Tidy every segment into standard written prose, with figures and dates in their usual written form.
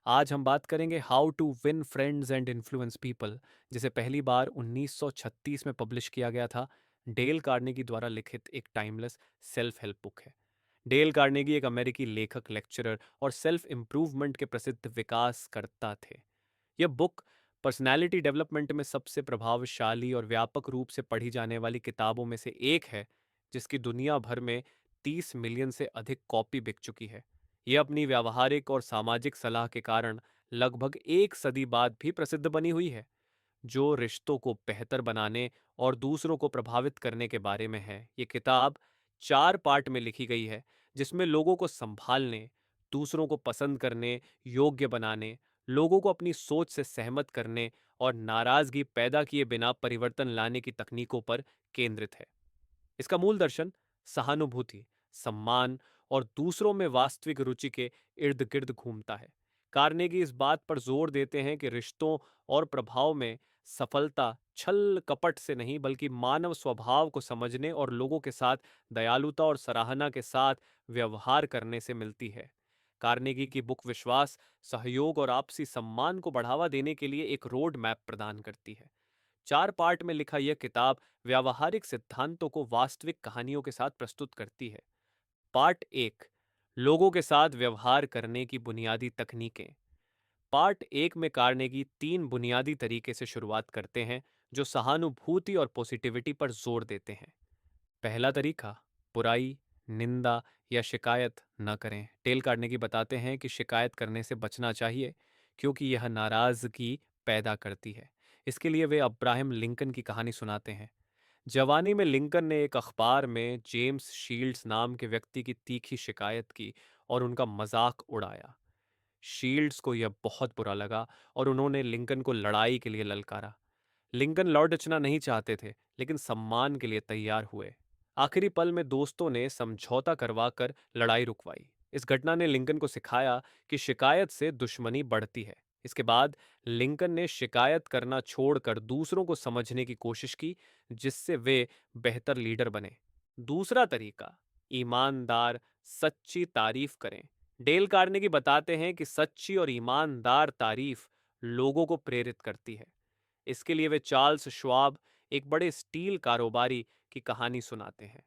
आज हम बात करेंगे how to win friends and influence people, जिसे पहली बार 1936 में पब्लिश किया गया था। डेल कार्नेगी द्वारा लिखित एक टाइमलेस सेल्फ हेल्प बुक है। डेल कार्नेगी एक अमेरिकी लेखक, लेक्चरर और सेल्फ इम्प्रूवमेंट के प्रसिद्ध विकासकर्ता थे। यह बुक पर्सनालिटी डेवलपमेंट में सबसे प्रभावशाली और व्यापक रूप से पढ़ी जाने वाली किताबों में से एक है, जिसकी दुनिया भर में 30 मिलियन से अधिक कॉपी बिक चुकी है। यह अपनी व्यावहारिक और सामाजिक सलाह के कारण लगभग एक सदी बाद भी प्रसिद्ध बनी हुई है, जो रिश्तों को बेहतर बनाने और दूसरों को प्रभावित करने के बारे में है। ये किताब 4 पार्ट में लिखी गई है, जिसमें लोगों को संभालने, दूसरों को पसंद करने योग्य बनाने, लोगों को अपनी सोच से सहमत करने और नाराजगी पैदा किए बिना परिवर्तन लाने की तकनीकों पर केंद्रित है। इसका मूल दर्शन सहानुभूति, सम्मान और दूसरों में वास्तविक रुचि के इर्द गिर्द घूमता है। कार्नेगी इस बात पर जोर देते हैं कि रिश्तों और प्रभाव में सफलता छल कपट से नहीं, बल्कि मानव स्वभाव को समझने और लोगों के साथ दयालुता और सराहना के साथ व्यवहार करने से मिलती है। कार्नेगी की बुक विश्वास, सहयोग और आपसी सम्मान को बढ़ावा देने के लिए एक रोड मैप प्रदान करती है। 4 पार्ट में लिखा यह किताब व्यावहारिक सिद्धांतों को वास्तविक कहानियों के साथ प्रस्तुत करती है। पार्ट 1, लोगों के साथ व्यवहार करने की बुनियादी तकनीकें। पार्ट 1 में कार्नेगी 3 बुनियादी तरीके से शुरुआत करते हैं, जो सहानुभूति और पॉजिटिविटी पर जोर देते हैं। पहला तरीका, बुराई, निंदा या शिकायत न करें। डेल कार्नेगी बताते हैं कि शिकायत करने से बचना चाहिए, क्योंकि यह नाराजगी पैदा करती है। इसके लिए वे अब्राहम लिंकन की कहानी सुनाते हैं। जवानी में लिंकन ने एक अखबार में जेम्स शील्ड्स नाम के व्यक्ति की तीखी शिकायत की और उनका मजाक उड़ाया। शील्ड्स को यह बहुत बुरा लगा और उन्होंने लिंकन को लड़ाई के लिए ललकारा। लिंकन लड़ डचना नहीं चाहते थे, लेकिन सम्मान के लिए तैयार हुए। आखिरी पल में दोस्तों ने समझौता करवाकर लड़ाई रुकवाई। इस घटना ने लिंकन को सिखाया कि शिकायत से दुश्मनी बढ़ती है। इसके बाद लिंकन ने शिकायत करना छोड़कर दूसरों को समझने की कोशिश की, जिससे वे बेहतर लीडर बने। दूसरा तरीका, ईमानदार, सच्ची तारीफ करें। डेल कार्नेगी बताते हैं कि सच्ची और ईमानदार तारीफ लोगों को प्रेरित करती है। इसके लिए वे चार्ल्स श्वाब, एक बड़े स्टील कारोबारी, की कहानी सुनाते हैं।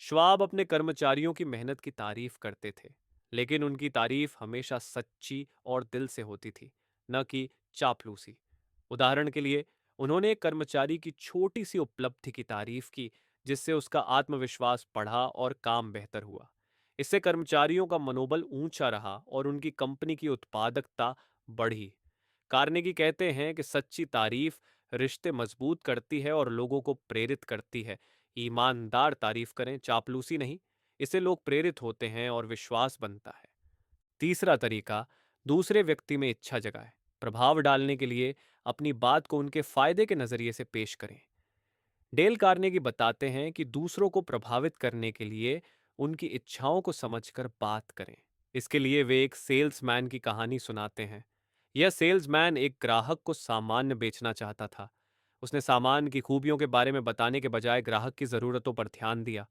श्वाब अपने कर्मचारियों की मेहनत की तारीफ करते थे, लेकिन उनकी तारीफ हमेशा सच्ची और दिल से होती थी, न कि चापलूसी। उदाहरण के लिए, उन्होंने एक कर्मचारी की छोटी सी उपलब्धि की तारीफ की, जिससे उसका आत्मविश्वास बढ़ा और काम बेहतर हुआ। इससे कर्मचारियों का मनोबल ऊंचा रहा और उनकी कंपनी की उत्पादकता बढ़ी। कार्नेगी कहते हैं कि सच्ची तारीफ रिश्ते मजबूत करती है और लोगों को प्रेरित करती है। ईमानदार तारीफ करें, चापलूसी नहीं। इससे लोग प्रेरित होते हैं और विश्वास बनता है। तीसरा तरीका, दूसरे व्यक्ति में इच्छा जगाएं। प्रभाव डालने के लिए अपनी बात को उनके फायदे के नजरिए से पेश करें। डेल कार्नेगी बताते हैं कि दूसरों को प्रभावित करने के लिए उनकी इच्छाओं को समझकर बात करें। इसके लिए वे एक सेल्समैन की कहानी सुनाते हैं। यह सेल्समैन एक ग्राहक को सामान्य बेचना चाहता था। उसने सामान की खूबियों के बारे में बताने के बजाय ग्राहक की ज़रूरतों पर ध्यान दिया।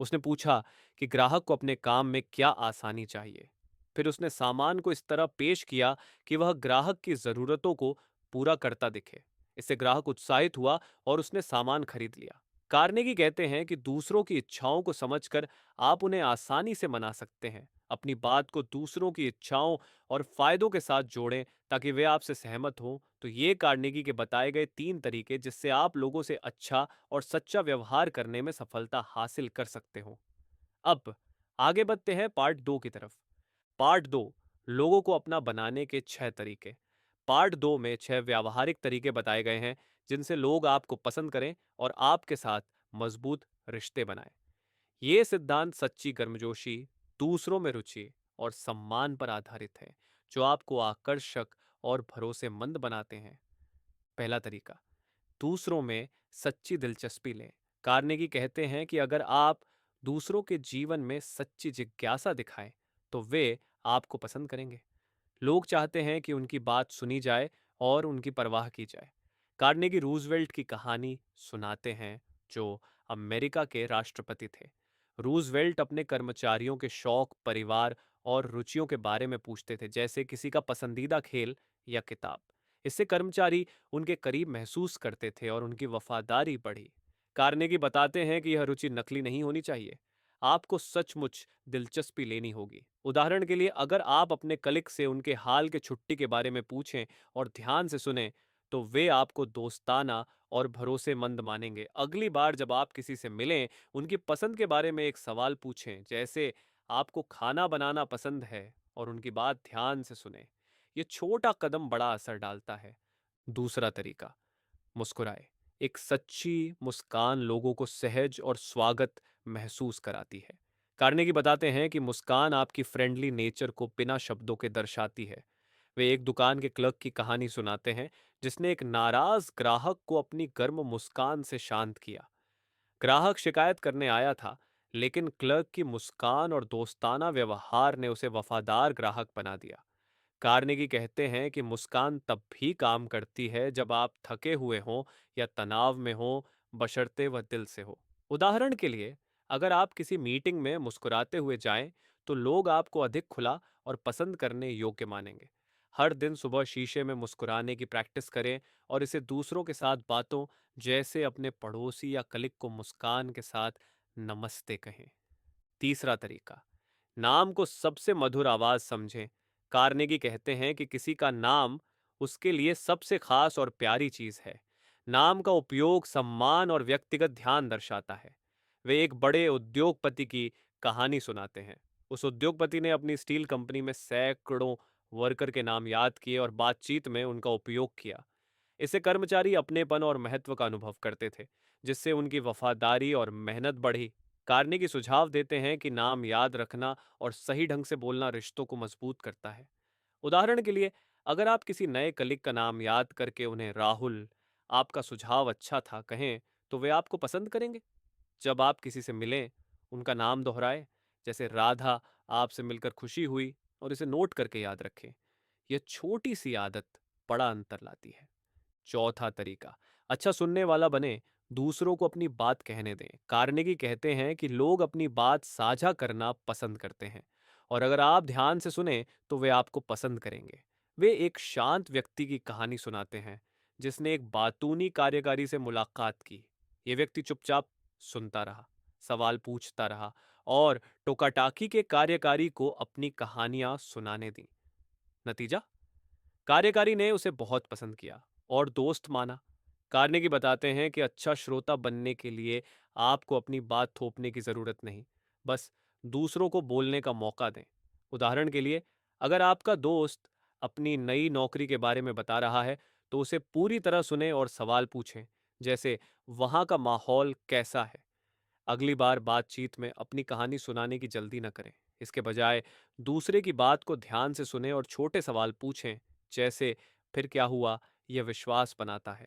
उसने पूछा कि ग्राहक को अपने काम में क्या आसानी चाहिए। फिर उसने सामान को इस तरह पेश किया कि वह ग्राहक की ज़रूरतों को पूरा करता दिखे। इससे ग्राहक उत्साहित हुआ और उसने सामान खरीद लिया। कार्नेगी कहते हैं कि दूसरों की इच्छाओं को समझकर आप उन्हें आसानी से मना सकते हैं। अपनी बात को दूसरों की इच्छाओं और फायदों के साथ जोड़ें, ताकि वे आपसे सहमत हों। तो ये कार्नेगी के बताए गए 3 तरीके, जिससे आप लोगों से अच्छा और सच्चा व्यवहार करने में सफलता हासिल कर सकते हो। अब आगे बढ़ते हैं पार्ट 2 की तरफ। पार्ट 2, लोगों को अपना बनाने के 6 तरीके। पार्ट 2 में 6 व्यावहारिक तरीके बताए गए हैं, जिनसे लोग आपको पसंद करें और आपके साथ मजबूत रिश्ते बनाएं। ये सिद्धांत सच्ची गर्मजोशी, दूसरों में रुचि और सम्मान पर आधारित है, जो आपको आकर्षक और भरोसेमंद बनाते हैं। पहला तरीका, दूसरों में सच्ची दिलचस्पी लें। कार्नेगी कहते हैं कि अगर आप दूसरों के जीवन में सच्ची जिज्ञासा दिखाएं, तो वे आपको पसंद करेंगे। लोग चाहते हैं कि उनकी बात सुनी जाए और उनकी परवाह की जाए। कार्नेगी रूजवेल्ट की कहानी सुनाते हैं, जो अमेरिका के राष्ट्रपति थे। रूजवेल्ट अपने कर्मचारियों के शौक, परिवार और रुचियों के बारे में पूछते थे, जैसे किसी का पसंदीदा खेल या किताब। इससे कर्मचारी उनके करीब महसूस करते थे और उनकी वफादारी बढ़ी। कार्नेगी बताते हैं कि यह रुचि नकली नहीं होनी चाहिए। आपको सचमुच दिलचस्पी लेनी होगी। उदाहरण के लिए, अगर आप अपने कलिग से उनके हाल के छुट्टी के बारे में पूछें और ध्यान से सुने, तो वे आपको दोस्ताना और भरोसेमंद मानेंगे। अगली बार जब आप किसी से मिलें, उनकी पसंद के बारे में एक सवाल पूछें, जैसे आपको खाना बनाना पसंद है, और उनकी बात ध्यान से सुने। ये छोटा कदम बड़ा असर डालता है। दूसरा तरीका, मुस्कुराए। एक सच्ची मुस्कान लोगों को सहज और स्वागत महसूस कराती है। कार्नेगी बताते हैं कि मुस्कान आपकी फ्रेंडली नेचर को बिना शब्दों के दर्शाती है। वे एक दुकान के क्लर्क की कहानी सुनाते हैं, जिसने एक नाराज ग्राहक को अपनी गर्म मुस्कान से शांत किया। ग्राहक शिकायत करने आया था, लेकिन क्लर्क की मुस्कान और दोस्ताना व्यवहार ने उसे वफादार ग्राहक बना दिया। कार्नेगी कहते हैं कि मुस्कान तब भी काम करती है जब आप थके हुए हों या तनाव में हों, बशर्ते वह दिल से हो। उदाहरण के लिए, अगर आप किसी मीटिंग में मुस्कुराते हुए जाएं, तो लोग आपको अधिक खुला और पसंद करने योग्य मानेंगे। हर दिन सुबह शीशे में मुस्कुराने की प्रैक्टिस करें और इसे दूसरों के साथ बातों, जैसे अपने पड़ोसी या कलीग को मुस्कान के साथ नमस्ते कहें। तीसरा तरीका, नाम को सबसे मधुर आवाज समझें। कार्नेगी कहते हैं कि किसी का नाम उसके लिए सबसे खास और प्यारी चीज है। नाम का उपयोग सम्मान और व्यक्तिगत ध्यान दर्शाता है। वे एक बड़े उद्योगपति की कहानी सुनाते हैं। उस उद्योगपति ने अपनी स्टील कंपनी में सैकड़ों वर्कर के नाम याद किए और बातचीत में उनका उपयोग किया। इससे कर्मचारी अपनेपन और महत्व का अनुभव करते थे, जिससे उनकी वफादारी और मेहनत बढ़ी। कार्नेगी सुझाव देते हैं कि नाम याद रखना और सही ढंग से बोलना रिश्तों को मजबूत करता है। उदाहरण के लिए, अगर आप किसी नए कलीग का नाम याद करके उन्हें राहुल, आपका सुझाव अच्छा था कहें, तो वे आपको पसंद करेंगे। जब आप किसी से मिलें, उनका नाम दोहराएं, जैसे राधा, आपसे मिलकर खुशी हुई, और इसे नोट करके याद रखें। यह छोटी सी आदत बड़ा अंतर लाती है। चौथा तरीका, अच्छा सुनने वाला बने, दूसरों को अपनी बात कहने दें। कार्नेगी कहते हैं कि लोग अपनी बात साझा करना पसंद करते हैं, और अगर आप ध्यान से सुने, तो वे आपको पसंद करेंगे। वे एक शांत व्यक्ति की कहानी सुनाते हैं, जिसने एक बातूनी कार्यकारी से मुलाकात की। ये व्यक्ति चुपचाप सुनता रहा, सवाल पूछता रहा, और टोकाटाकी के कार्यकारी को अपनी कहानियां सुनाने दी। नतीजा, कार्यकारी ने उसे बहुत पसंद किया और दोस्त माना। कार्नेगी बताते हैं कि अच्छा श्रोता बनने के लिए आपको अपनी बात थोपने की जरूरत नहीं, बस दूसरों को बोलने का मौका दें। उदाहरण के लिए, अगर आपका दोस्त अपनी नई नौकरी के बारे में बता रहा है, तो उसे पूरी तरह सुने और सवाल पूछें, जैसे वहाँ का माहौल कैसा है। अगली बार बातचीत में अपनी कहानी सुनाने की जल्दी न करें। इसके बजाय दूसरे की बात को ध्यान से सुने और छोटे सवाल पूछें, जैसे फिर क्या हुआ। यह विश्वास बनाता है।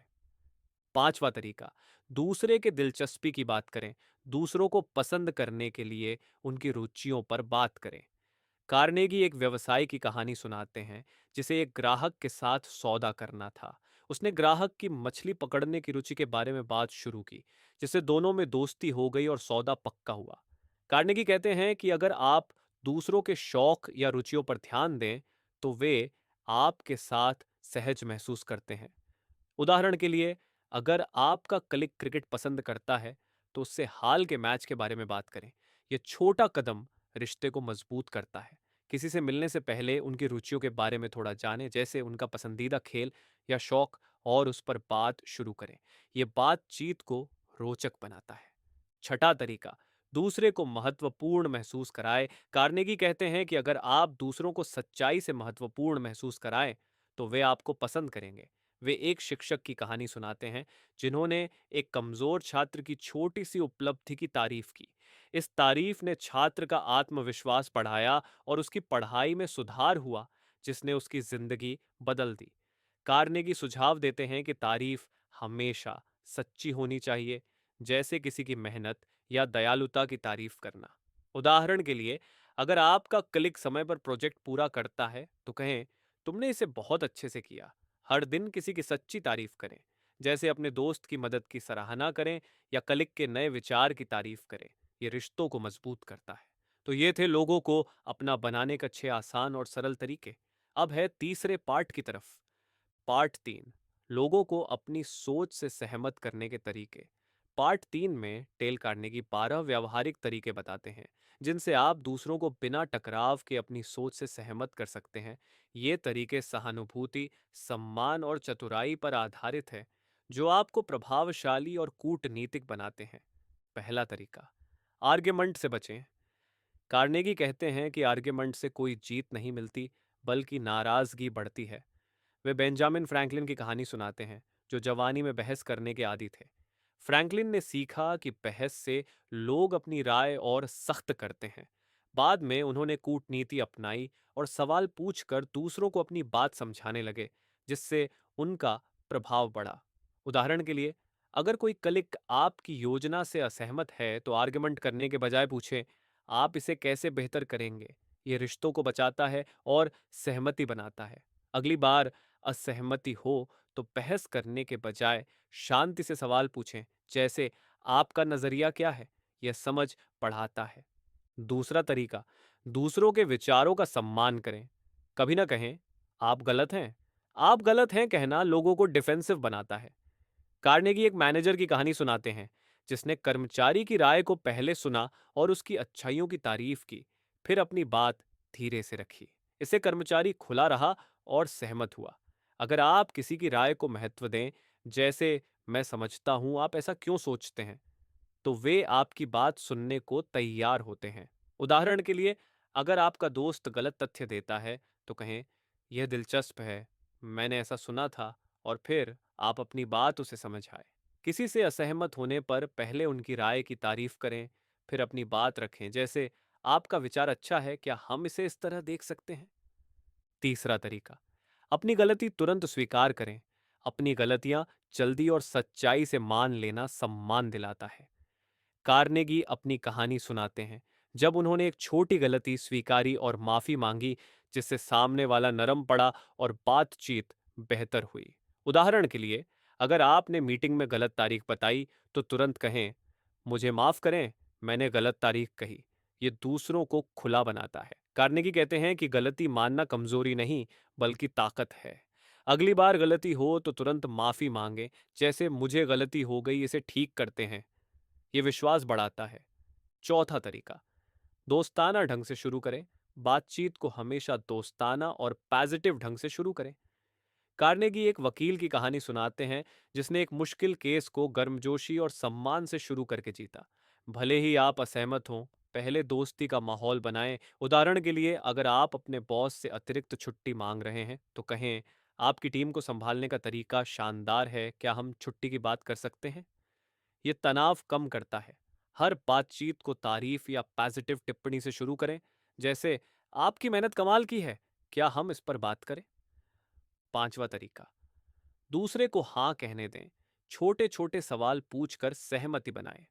पांचवा तरीका, दूसरे के दिलचस्पी की बात करें। दूसरों को पसंद करने के लिए उनकी रुचियों पर बात करें। कार्नेगी एक व्यवसाय की कहानी सुनाते हैं, जिसे एक ग्राहक के साथ सौदा करना था। उसने ग्राहक की मछली पकड़ने की रुचि के बारे में बात शुरू की, जिससे दोनों में दोस्ती हो गई और सौदा पक्का हुआ। कार्नेगी कहते हैं कि अगर आप दूसरों के शौक या रुचियों पर ध्यान दें, तो वे आपके साथ सहज महसूस करते हैं। उदाहरण के लिए, अगर आपका कलीग क्रिकेट पसंद करता है, तो उससे हाल के मैच के बारे में बात करें। यह छोटा कदम रिश्ते को मजबूत करता है। किसी से मिलने से पहले उनकी रुचियों के बारे में थोड़ा जानें, जैसे उनका पसंदीदा खेल या शौक, और उस पर बात शुरू करें। यह बातचीत को रोचक बनाता है। छठा तरीका, दूसरे को महत्वपूर्ण महसूस कराए। कार्नेगी कहते हैं कि अगर आप दूसरों को सच्चाई से महत्वपूर्ण महसूस कराएं, तो वे आपको पसंद करेंगे। वे एक शिक्षक की कहानी सुनाते हैं, जिन्होंने एक कमजोर छात्र की छोटी सी उपलब्धि की तारीफ की। इस तारीफ ने छात्र का आत्मविश्वास बढ़ाया और उसकी पढ़ाई में सुधार हुआ, जिसने उसकी जिंदगी बदल दी। कार्नेगी सुझाव देते हैं कि तारीफ हमेशा सच्ची होनी चाहिए, जैसे किसी की मेहनत या दयालुता की तारीफ करना। उदाहरण के लिए, अगर आपका कलीग समय पर प्रोजेक्ट पूरा करता है, तो कहें, तुमने इसे बहुत अच्छे से किया। हर दिन किसी की सच्ची तारीफ करें, जैसे अपने दोस्त की मदद की सराहना करें या कलीग के नए विचार की तारीफ करें। ये रिश्तों को मजबूत करता है। तो ये थे लोगों को अपना बनाने का 6 आसान और सरल तरीके। अब है तीसरे पार्ट की तरफ। पार्ट 3, लोगों को अपनी सोच से सहमत करने के तरीके। पार्ट 3 में टेल कार्नेगी 12 व्यावहारिक तरीके बताते हैं जिनसे आप दूसरों को बिना टकराव के अपनी सोच से सहमत कर सकते हैं। ये तरीके सहानुभूति, सम्मान और चतुराई पर आधारित है जो आपको प्रभावशाली और कूटनीतिक बनाते हैं। पहला तरीका, आर्ग्यूमेंट से बचें। कार्नेगी कहते हैं कि आर्ग्यूमेंट से कोई जीत नहीं मिलती, बल्कि नाराजगी बढ़ती है। वे बेंजामिन फ्रैंकलिन की कहानी सुनाते हैं जो जवानी में बहस करने के आदी थे। फ्रैंकलिन ने सीखा कि बहस से लोग अपनी राय और सख्त करते हैं। बाद में उन्होंने कूटनीति अपनाई और सवाल पूछकर दूसरों को अपनी बात समझाने लगे, जिससे उनका प्रभाव बढ़ा। उदाहरण के लिए, अगर कोई कलिक आपकी योजना से असहमत है तो आर्गुमेंट करने के बजाय पूछे, आप इसे कैसे बेहतर करेंगे। ये रिश्तों को बचाता है और सहमति बनाता है। अगली बार असहमति हो तो बहस करने के बजाय शांति से सवाल पूछें, जैसे आपका नजरिया क्या है। यह समझ बढ़ाता है। दूसरा तरीका, दूसरों के विचारों का सम्मान करें। कभी ना कहें आप गलत हैं। आप गलत हैं कहना लोगों को डिफेंसिव बनाता है। कार्नेगी एक मैनेजर की कहानी सुनाते हैं जिसने कर्मचारी की राय को पहले सुना और उसकी अच्छाइयों की तारीफ की, फिर अपनी बात धीरे से रखी। इससे कर्मचारी खुला रहा और सहमत हुआ। अगर आप किसी की राय को महत्व दें, जैसे मैं समझता हूं आप ऐसा क्यों सोचते हैं, तो वे आपकी बात सुनने को तैयार होते हैं। उदाहरण के लिए, अगर आपका दोस्त गलत तथ्य देता है तो कहें, यह दिलचस्प है, मैंने ऐसा सुना था, और फिर आप अपनी बात उसे समझाएं। किसी से असहमत होने पर पहले उनकी राय की तारीफ करें, फिर अपनी बात रखें, जैसे आपका विचार अच्छा है, क्या हम इसे इस तरह देख सकते हैं। तीसरा तरीका, अपनी गलती तुरंत स्वीकार करें। अपनी गलतियां जल्दी और सच्चाई से मान लेना सम्मान दिलाता है। कार्नेगी अपनी कहानी सुनाते हैं जब उन्होंने एक छोटी गलती स्वीकारी और माफी मांगी, जिससे सामने वाला नरम पड़ा और बातचीत बेहतर हुई। उदाहरण के लिए, अगर आपने मीटिंग में गलत तारीख बताई तो तुरंत कहें, मुझे माफ करें, मैंने गलत तारीख कही। ये दूसरों को खुला बनाता है। कार्नेगी कहते हैं कि गलती मानना कमजोरी नहीं, बल्कि ताकत है। अगली बार गलती हो तो तुरंत माफी मांगे, जैसे मुझे गलती हो गई, इसे ठीक करते हैं। ये विश्वास बढ़ाता है। चौथा तरीका, दोस्ताना ढंग से शुरू करें। बातचीत को हमेशा दोस्ताना और पॉजिटिव ढंग से शुरू करें। कार्नेगी एक वकील की कहानी सुनाते हैं जिसने एक मुश्किल केस को गर्मजोशी और सम्मान से शुरू करके जीता। भले ही आप असहमत हों, पहले दोस्ती का माहौल बनाएं। उदाहरण के लिए, अगर आप अपने बॉस से अतिरिक्त छुट्टी मांग रहे हैं तो कहें, आपकी टीम को संभालने का तरीका शानदार है, क्या हम छुट्टी की बात कर सकते हैं। ये तनाव कम करता है। हर बातचीत को तारीफ या पॉजिटिव टिप्पणी से शुरू करें, जैसे आपकी मेहनत कमाल की है, क्या हम इस पर बात करें। पांचवा तरीका, दूसरे को हाँ कहने दें। छोटे छोटे सवाल पूछकर सहमति बनाएं।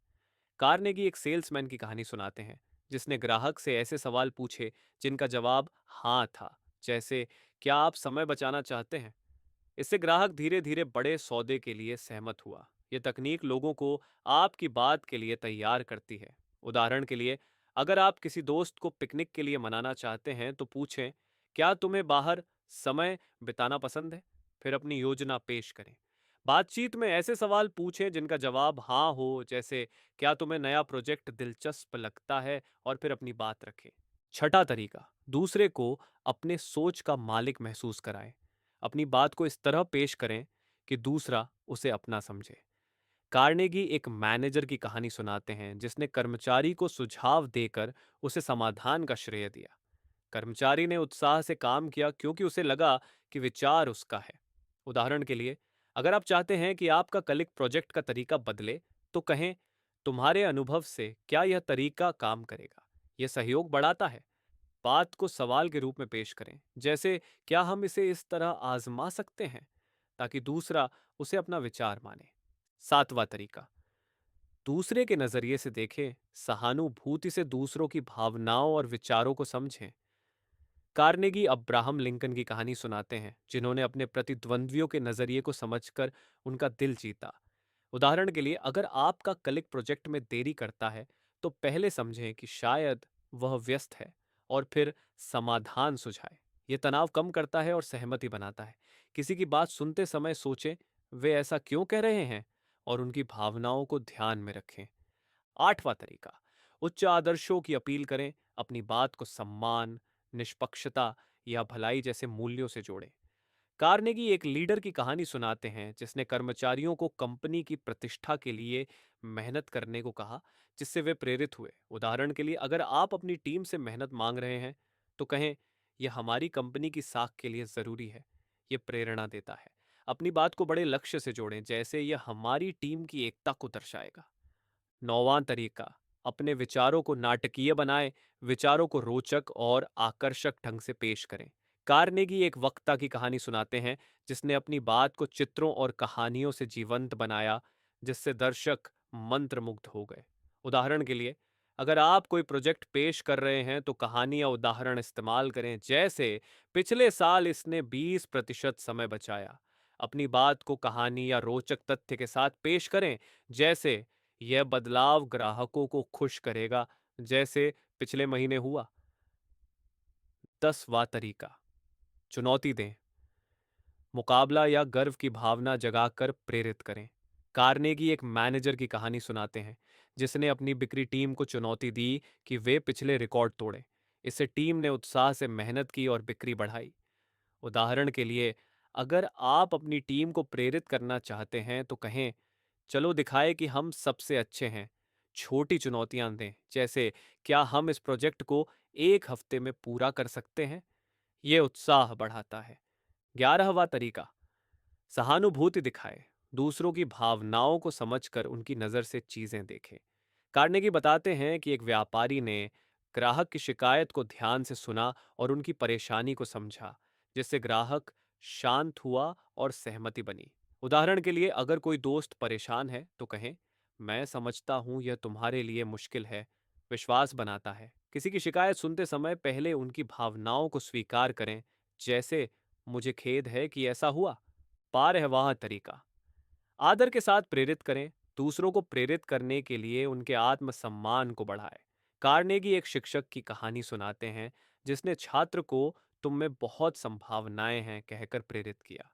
कार्नेगी एक सेल्समैन की कहानी सुनाते हैं जिसने ग्राहक से ऐसे सवाल पूछे जिनका जवाब हाँ था, जैसे क्या आप समय बचाना चाहते हैं। इससे ग्राहक धीरे धीरे बड़े सौदे के लिए सहमत हुआ। यह तकनीक लोगों को आपकी बात के लिए तैयार करती है। उदाहरण के लिए, अगर आप किसी दोस्त को पिकनिक के लिए मनाना चाहते हैं तो पूछें, क्या तुम्हें बाहर समय बिताना पसंद है। फिर अपनी योजना पेश करें। बातचीत में ऐसे सवाल पूछें जिनका जवाब हाँ हो, जैसे क्या तुम्हें नया प्रोजेक्ट दिलचस्प लगता है, और फिर अपनी बात रखें। छठा तरीका, दूसरे को अपने सोच का मालिक महसूस कराएं। अपनी बात को इस तरह पेश करें कि दूसरा उसे अपना समझे। कार्नेगी एक मैनेजर की कहानी सुनाते हैं जिसने कर्मचारी को सुझाव देकर उसे समाधान का श्रेय दिया। कर्मचारी ने उत्साह से काम किया क्योंकि उसे लगा कि विचार उसका है। उदाहरण के लिए, अगर आप चाहते हैं कि आपका कलिक प्रोजेक्ट का तरीका बदले तो कहें, तुम्हारे अनुभव से क्या यह तरीका काम करेगा। यह सहयोग बढ़ाता है। बात को सवाल के रूप में पेश करें, जैसे क्या हम इसे इस तरह आजमा सकते हैं, ताकि दूसरा उसे अपना विचार माने। सातवां तरीका, दूसरे के नजरिए से देखें। सहानुभूति से दूसरों की भावनाओं और विचारों को समझें। कार्नेगी अब्राहम लिंकन की कहानी सुनाते हैं जिन्होंने अपने प्रतिद्वंद्वियों के नजरिए को समझकर उनका दिल जीता। उदाहरण के लिए, अगर आपका कलिक प्रोजेक्ट में देरी करता है तो पहले समझें कि शायद वह व्यस्त है, और फिर समाधान सुझाए। ये तनाव कम करता है और सहमति बनाता है। किसी की बात सुनते समय सोचें, वे ऐसा क्यों कह रहे हैं, और उनकी भावनाओं को ध्यान में रखें। आठवां तरीका, उच्च आदर्शों की अपील करें। अपनी बात को सम्मान, निष्पक्षता या भलाई जैसे मूल्यों से जोड़ें। कार्नेगी एक लीडर की कहानी सुनाते हैं जिसने कर्मचारियों को कंपनी की प्रतिष्ठा के लिए मेहनत करने को कहा, जिससे वे प्रेरित हुए। उदाहरण के लिए, अगर आप अपनी टीम से मेहनत मांग रहे हैं तो कहें, यह हमारी कंपनी की साख के लिए जरूरी है। यह प्रेरणा देता है। अपनी बात को बड़े लक्ष्य से जोड़ें, जैसे यह हमारी टीम की एकता को दर्शाएगा। नौवां तरीका, अपने विचारों को नाटकीय बनाएं। विचारों को रोचक और आकर्षक ढंग से पेश करें। कार्नेगी एक वक्ता की कहानी सुनाते हैं जिसने अपनी बात को चित्रों और कहानियों से जीवंत बनाया, जिससे दर्शक मंत्रमुग्ध हो गए। उदाहरण के लिए, अगर आप कोई प्रोजेक्ट पेश कर रहे हैं तो कहानी या उदाहरण इस्तेमाल करें, जैसे पिछले साल इसने 20% समय बचाया। अपनी बात को कहानी या रोचक तथ्य के साथ पेश करें, जैसे यह बदलाव ग्राहकों को खुश करेगा, जैसे पिछले महीने हुआ। 10वां तरीका, चुनौती दें। मुकाबला या गर्व की भावना जगाकर प्रेरित करें। कार्नेगी एक मैनेजर की कहानी सुनाते हैं जिसने अपनी बिक्री टीम को चुनौती दी कि वे पिछले रिकॉर्ड तोड़ें। इससे टीम ने उत्साह से मेहनत की और बिक्री बढ़ाई। उदाहरण के लिए, अगर आप अपनी टीम को प्रेरित करना चाहते हैं तो कहें, चलो दिखाए कि हम सबसे अच्छे हैं। छोटी चुनौतियां दें, जैसे क्या हम इस प्रोजेक्ट को 1 हफ्ते में पूरा कर सकते हैं। ये उत्साह बढ़ाता है। 11वां तरीका, सहानुभूति दिखाए। दूसरों की भावनाओं को समझकर उनकी नज़र से चीज़ें देखें। कार्नेगी बताते हैं कि एक व्यापारी ने ग्राहक की शिकायत को ध्यान से सुना और उनकी परेशानी को समझा, जिससे ग्राहक शांत हुआ और सहमति बनी। उदाहरण के लिए, अगर कोई दोस्त परेशान है तो कहें, मैं समझता हूं यह तुम्हारे लिए मुश्किल है। विश्वास बनाता है। किसी की शिकायत सुनते समय पहले उनकी भावनाओं को स्वीकार करें, जैसे मुझे खेद है कि ऐसा हुआ। 12वां तरीका, आदर के साथ प्रेरित करें। दूसरों को प्रेरित करने के लिए उनके आत्मसम्मान को बढ़ाएं। कार्नेगी एक शिक्षक की कहानी सुनाते हैं जिसने छात्र को तुम में बहुत संभावनाएं हैं कहकर प्रेरित किया।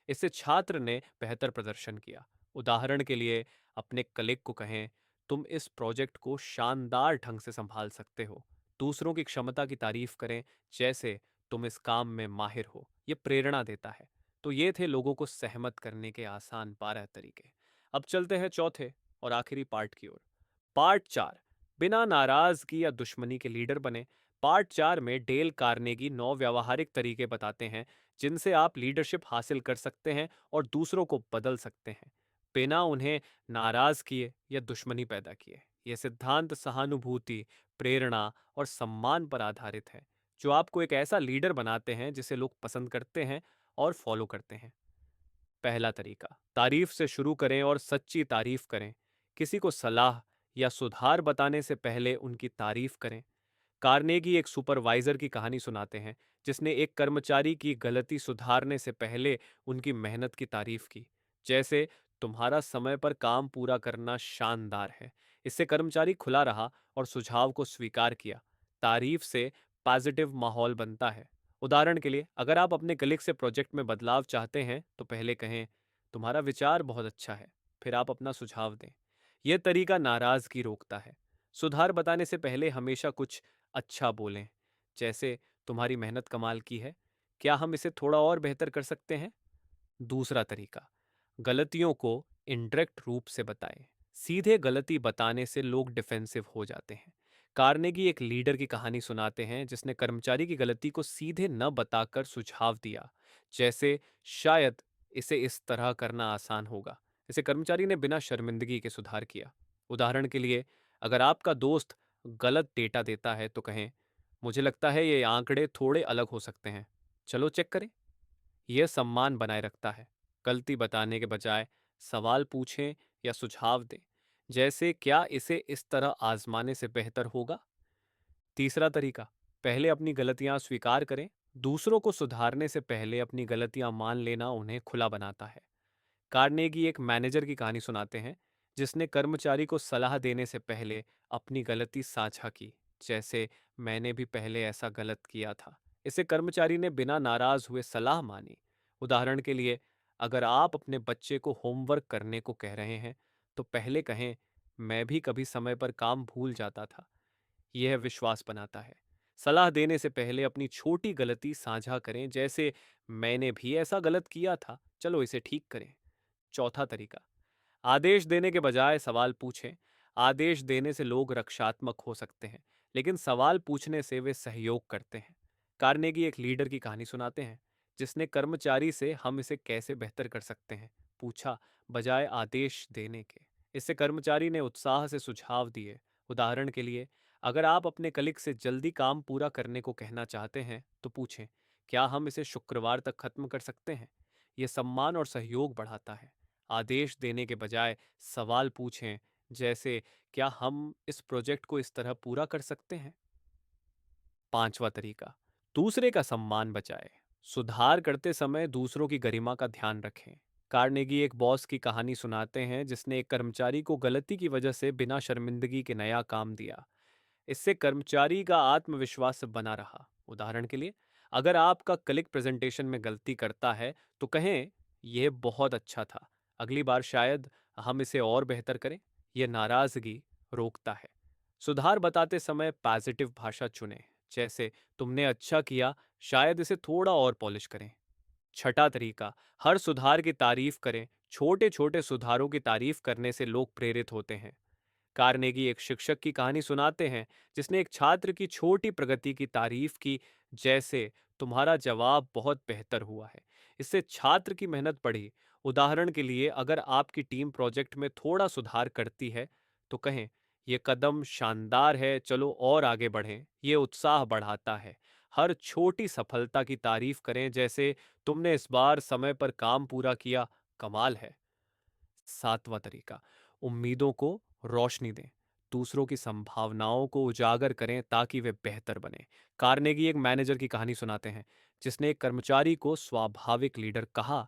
इससे छात्र ने बेहतर प्रदर्शन किया। उदाहरण के लिए, अपने कलीग को कहें, तुम इस प्रोजेक्ट को शानदार ढंग से संभाल सकते हो। दूसरों की क्षमता की तारीफ करें, जैसे तुम इस काम में माहिर हो। यह प्रेरणा देता है। तो ये थे लोगों को सहमत करने के आसान 12 तरीके। अब चलते हैं चौथे और आखिरी पार्ट की ओर। पार्ट 4, बिना नाराजगी या दुश्मनी के लीडर बने। पार्ट 4 में डेल कार्नेगी 9 व्यावहारिक तरीके बताते हैं जिनसे आप लीडरशिप हासिल कर सकते हैं और दूसरों को बदल सकते हैं, बिना उन्हें नाराज किए या दुश्मनी पैदा किए। यह सिद्धांत सहानुभूति, प्रेरणा और सम्मान पर आधारित है, जो आपको एक ऐसा लीडर बनाते हैं जिसे लोग पसंद करते हैं और फॉलो करते हैं। पहला तरीका, तारीफ से शुरू करें और सच्ची तारीफ करें। किसी को सलाह या सुधार बताने से पहले उनकी तारीफ करें। कार्नेगी एक सुपरवाइजर की कहानी सुनाते हैं जिसने एक कर्मचारी की गलती सुधारने से पहले उनकी मेहनत की तारीफ की, जैसे तुम्हारा समय पर काम पूरा करना शानदार है। इससे कर्मचारी खुला रहा और सुझाव को स्वीकार किया। तारीफ से पॉजिटिव माहौल बनता है। उदाहरण के लिए, अगर आप अपने कलीग से प्रोजेक्ट में बदलाव चाहते हैं तो पहले कहें, तुम्हारा विचार बहुत अच्छा है, फिर आप अपना सुझाव दें। यह तरीका नाराजगी रोकता है। सुधार बताने से पहले हमेशा कुछ अच्छा बोलें, जैसे तुम्हारी मेहनत कमाल की है, क्या हम इसे थोड़ा और बेहतर कर सकते हैं। दूसरा तरीका, गलतियों को इनडायरेक्ट रूप से बताएं। सीधे गलती बताने से लोग डिफेंसिव हो जाते हैं। कार्नेगी एक लीडर की कहानी सुनाते हैं जिसने कर्मचारी की गलती को सीधे न बताकर सुझाव दिया, जैसे शायद इसे इस तरह करना आसान होगा। इसे कर्मचारी ने बिना शर्मिंदगी के सुधार किया। उदाहरण के लिए, अगर आपका दोस्त गलत डेटा देता है तो कहें, मुझे लगता है ये आंकड़े थोड़े अलग हो सकते हैं, चलो चेक करें। यह सम्मान बनाए रखता है। गलती बताने के बजाय सवाल पूछें या सुझाव दें, जैसे क्या इसे इस तरह आजमाने से बेहतर होगा। तीसरा तरीका, पहले अपनी गलतियां स्वीकार करें। दूसरों को सुधारने से पहले अपनी गलतियां मान लेना उन्हें खुला बनाता है। कार्नेगी एक मैनेजर की कहानी सुनाते हैं जिसने कर्मचारी को सलाह देने से पहले अपनी गलती साझा की, जैसे मैंने भी पहले ऐसा गलत किया था। इससे कर्मचारी ने बिना नाराज हुए सलाह मानी। उदाहरण के लिए, अगर आप अपने बच्चे को होमवर्क करने को कह रहे हैं, तो पहले कहें, मैं भी कभी समय पर काम भूल जाता था। यह विश्वास बनाता है। सलाह देने से पहले अपनी छोटी गलती साझा करें, जैसे मैंने भी ऐसा गलत किया था, चलो इसे ठीक करें। चौथा तरीका, आदेश देने के बजाय सवाल पूछें। आदेश देने से लोग रक्षात्मक हो सकते हैं, लेकिन सवाल पूछने से वे सहयोग करते हैं। कार्नेगी एक लीडर की कहानी सुनाते हैं, जिसने कर्मचारी से हम इसे कैसे बेहतर कर सकते हैं पूछा, बजाय आदेश देने के। इससे कर्मचारी ने उत्साह से सुझाव दिए। उदाहरण के लिए, अगर आप अपने कलिग से जल्दी काम पूरा करने को कहना चाहते हैं, तो पूछें, क्या हम इसे शुक्रवार तक खत्म कर सकते हैं? यह सम्मान और सहयोग बढ़ाता है। आदेश देने के बजाय सवाल पूछें, जैसे क्या हम इस प्रोजेक्ट को इस तरह पूरा कर सकते हैं? पांचवा तरीका, दूसरे का सम्मान बचाए। सुधार करते समय दूसरों की गरिमा का ध्यान रखें। कार्नेगी एक बॉस की कहानी सुनाते हैं, जिसने एक कर्मचारी को गलती की वजह से बिना शर्मिंदगी के नया काम दिया। इससे कर्मचारी का आत्मविश्वास बना रहा। उदाहरण के लिए, अगर आपका कलिक प्रेजेंटेशन में गलती करता है, तो कहें, यह बहुत अच्छा था, अगली बार शायद हम इसे और बेहतर करें। यह नाराजगी रोकता है। सुधार बताते समय पॉजिटिव भाषा चुनें, जैसे तुमने अच्छा किया, शायद इसे थोड़ा और पॉलिश करें। छठा तरीका, हर सुधार की तारीफ करें। छोटे छोटे सुधारों की तारीफ करने से लोग प्रेरित होते हैं। कार्नेगी एक शिक्षक की कहानी सुनाते हैं, जिसने एक छात्र की छोटी प्रगति की तारीफ की, जैसे तुम्हारा जवाब बहुत बेहतर हुआ है। इससे छात्र की मेहनत बढ़ी। उदाहरण के लिए, अगर आपकी टीम प्रोजेक्ट में थोड़ा सुधार करती है, तो कहें, यह कदम शानदार है, चलो और आगे बढ़ें। ये उत्साह बढ़ाता है। हर छोटी सफलता की तारीफ करें, जैसे तुमने इस बार समय पर काम पूरा किया, कमाल है। सातवां तरीका, उम्मीदों को रोशनी दें। दूसरों की संभावनाओं को उजागर करें ताकि वे बेहतर बने। कार्नेगी एक मैनेजर की कहानी सुनाते हैं, जिसने एक कर्मचारी को स्वाभाविक लीडर कहा,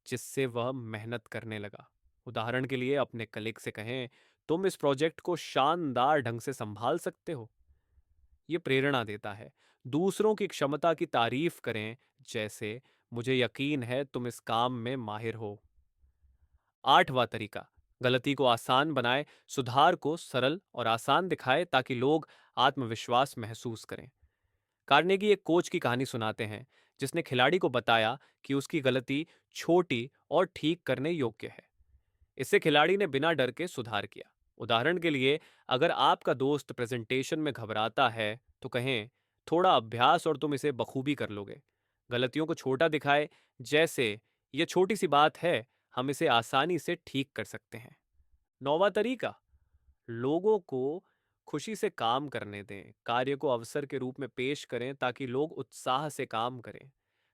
जिससे वह मेहनत करने लगा। उदाहरण के लिए, अपने कलीग से कहें, तुम इस प्रोजेक्ट को शानदार ढंग से संभाल सकते हो। ये प्रेरणा देता है। दूसरों की क्षमता की तारीफ करें, जैसे मुझे यकीन है तुम इस काम में माहिर हो। आठवां तरीका, गलती को आसान बनाए। सुधार को सरल और आसान दिखाए ताकि लोग आत्मविश्वास महसूस करें। कार्नेगी एक कोच की कहानी सुनाते हैं, जिसने खिलाड़ी को बताया कि उसकी गलती छोटी और ठीक करने योग्य है। इससे खिलाड़ी ने बिना डर के सुधार किया। उदाहरण के लिए, अगर आपका दोस्त प्रेजेंटेशन में घबराता है, तो कहें, थोड़ा अभ्यास और तुम इसे बखूबी कर लोगे। गलतियों को छोटा दिखाए, जैसे ये छोटी सी बात है, हम इसे आसानी से ठीक कर सकते हैं। नौवां तरीका, लोगों को खुशी से काम करने दें। कार्य को अवसर के रूप में पेश करें ताकि लोग उत्साह से काम करें।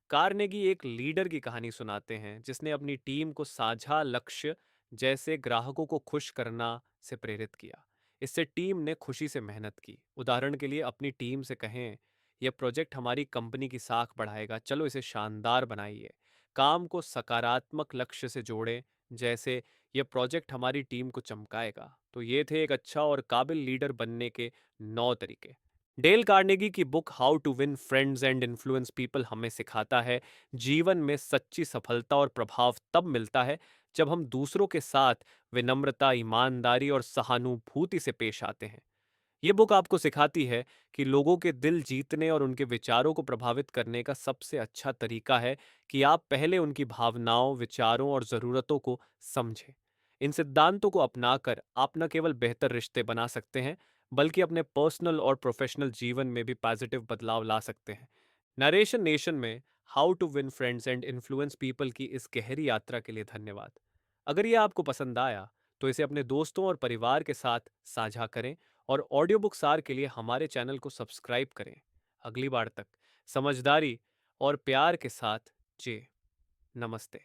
कार्नेगी एक लीडर की कहानी सुनाते हैं, जिसने अपनी टीम को साझा लक्ष्य, जैसे ग्राहकों को खुश करना, से प्रेरित किया। इससे टीम ने खुशी से मेहनत की। उदाहरण के लिए, अपनी टीम से कहें, यह प्रोजेक्ट हमारी कंपनी की साख बढ़ाएगा, चलो इसे शानदार बनाइए। काम को सकारात्मक लक्ष्य से जोड़ें, जैसे यह प्रोजेक्ट हमारी टीम को चमकाएगा। तो ये थे एक अच्छा और काबिल लीडर बनने के 9 तरीके। डेल कार्नेगी की book how to win friends and influence people हमें सिखाता है, जीवन में सच्ची सफलता और प्रभाव तब मिलता है जब हम दूसरों के साथ विनम्रता, ईमानदारी और सहानुभूति से पेश आते हैं। ये बुक आपको सिखाती है कि लोगों के दिल जीतने और उनके विचारों को प्रभावित करने का सबसे अच्छा तरीका है कि आप पहले उनकी भावनाओं, विचारों और ज़रूरतों को समझें। इन सिद्धांतों को अपनाकर आप न केवल बेहतर रिश्ते बना सकते हैं, बल्कि अपने पर्सनल और प्रोफेशनल जीवन में भी पॉजिटिव बदलाव ला सकते हैं। नरेशन नेशन में how to win friends and influence people की इस गहरी यात्रा के लिए धन्यवाद। अगर ये आपको पसंद आया, तो इसे अपने दोस्तों और परिवार के साथ साझा करें और ऑडियो बुक सार के लिए हमारे चैनल को सब्सक्राइब करें। अगली बार तक समझदारी और प्यार के साथ। जी, नमस्ते।